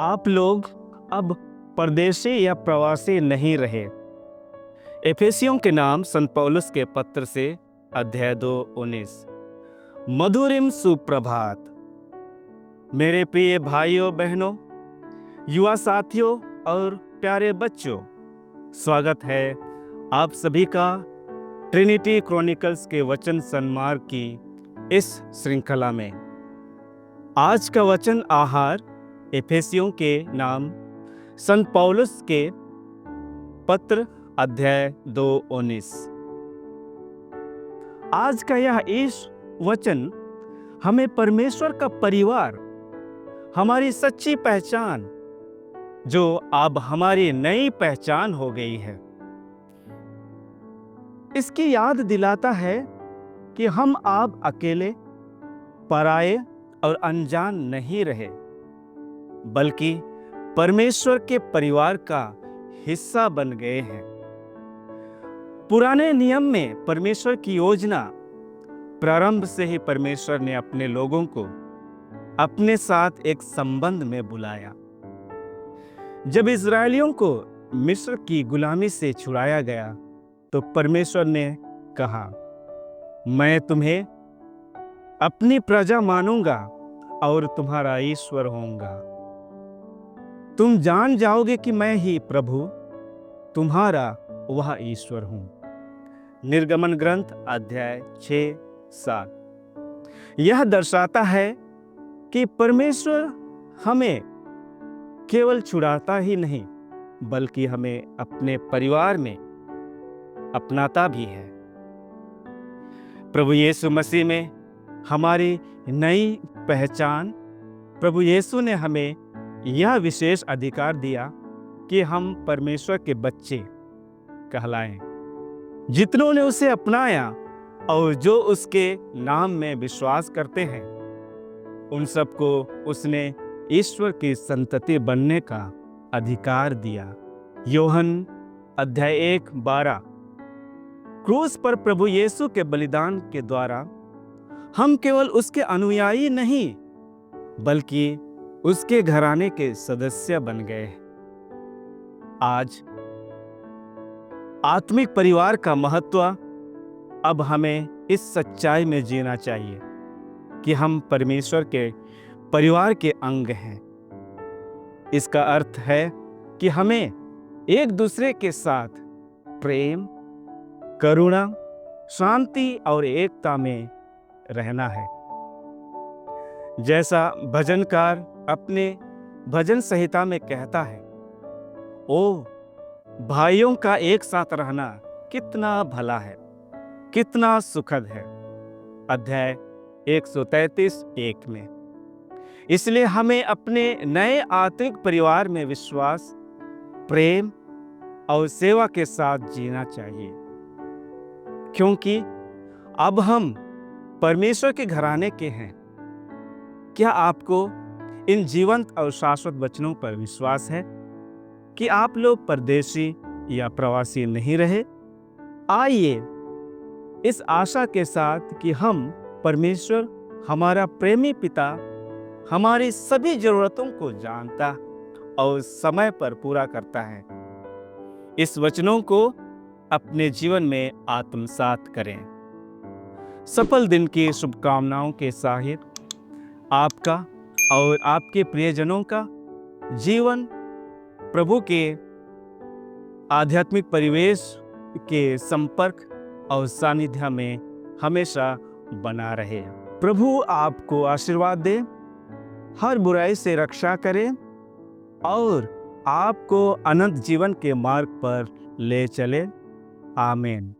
आप लोग अब परदेशी या प्रवासी नहीं रहे। एफेसियों के नाम संत पौलुस के पत्र से अध्याय 2:19। मधुरिम सुप्रभात। मेरे प्रिय भाइयों बहनों, युवा साथियों और प्यारे बच्चों, स्वागत है आप सभी का ट्रिनिटी क्रॉनिकल्स के वचन सन्मार्ग की इस श्रृंखला में। आज का वचन आहार एफेसियों के नाम संत पौलुस के पत्र अध्याय 2:19। आज का यह इस वचन हमें परमेश्वर का परिवार, हमारी सच्ची पहचान, जो अब हमारी नई पहचान हो गई है, इसकी याद दिलाता है कि हम अब अकेले, पराये और अनजान नहीं रहे, बल्कि परमेश्वर के परिवार का हिस्सा बन गए हैं। पुराने नियम में परमेश्वर की योजना प्रारंभ से ही परमेश्वर ने अपने लोगों को अपने साथ एक संबंध में बुलाया। जब इस्राएलियों को मिस्र की गुलामी से छुड़ाया गया तो परमेश्वर ने कहा, मैं तुम्हें अपनी प्रजा मानूंगा और तुम्हारा ईश्वर होऊंगा। तुम जान जाओगे कि मैं ही प्रभु तुम्हारा वह ईश्वर हूं। निर्गमन ग्रंथ अध्याय 6-7। यह दर्शाता है कि परमेश्वर हमें केवल छुड़ाता ही नहीं, बल्कि हमें अपने परिवार में अपनाता भी है। प्रभु यीशु मसीह में हमारी नई पहचान, प्रभु यीशु ने हमें यह विशेष अधिकार दिया कि हम परमेश्वर के बच्चे कहलाएं। जितनों ने उसे अपनाया और जो उसके नाम में विश्वास करते हैं, उन सबको उसने ईश्वर की संतति बनने का अधिकार दिया। योहन अध्याय 1:12। क्रूस पर प्रभु यीशु के बलिदान के द्वारा हम केवल उसके अनुयायी नहीं, बल्कि उसके घराने के सदस्य बन गए। आज आत्मिक परिवार का महत्व अब हमें इस सच्चाई में जीना चाहिए कि हम परमेश्वर के परिवार के अंग हैं। इसका अर्थ है कि हमें एक दूसरे के साथ प्रेम, करुणा, शांति और एकता में रहना है। जैसा भजनकार अपने भजन संहिता में कहता है, ओ भाइयों का एक साथ रहना कितना भला है, कितना सुखद है। अध्याय 133:1 में। इसलिए हमें अपने नए आत्मिक परिवार में विश्वास, प्रेम और सेवा के साथ जीना चाहिए, क्योंकि अब हम परमेश्वर के घराने के हैं। क्या आपको इन जीवंत और शाश्वत वचनों पर विश्वास है कि आप लोग परदेशी या प्रवासी नहीं रहे? आइए इस आशा के साथ कि हम परमेश्वर, हमारा प्रेमी पिता, हमारी सभी जरूरतों को जानता और समय पर पूरा करता है, इस वचनों को अपने जीवन में आत्मसात करें। सफल दिन की शुभकामनाओं के साथ आपका और आपके प्रियजनों का जीवन प्रभु के आध्यात्मिक परिवेश के संपर्क और सानिध्य में हमेशा बना रहे। प्रभु आपको आशीर्वाद दे, हर बुराई से रक्षा करे और आपको अनंत जीवन के मार्ग पर ले चले। आमीन।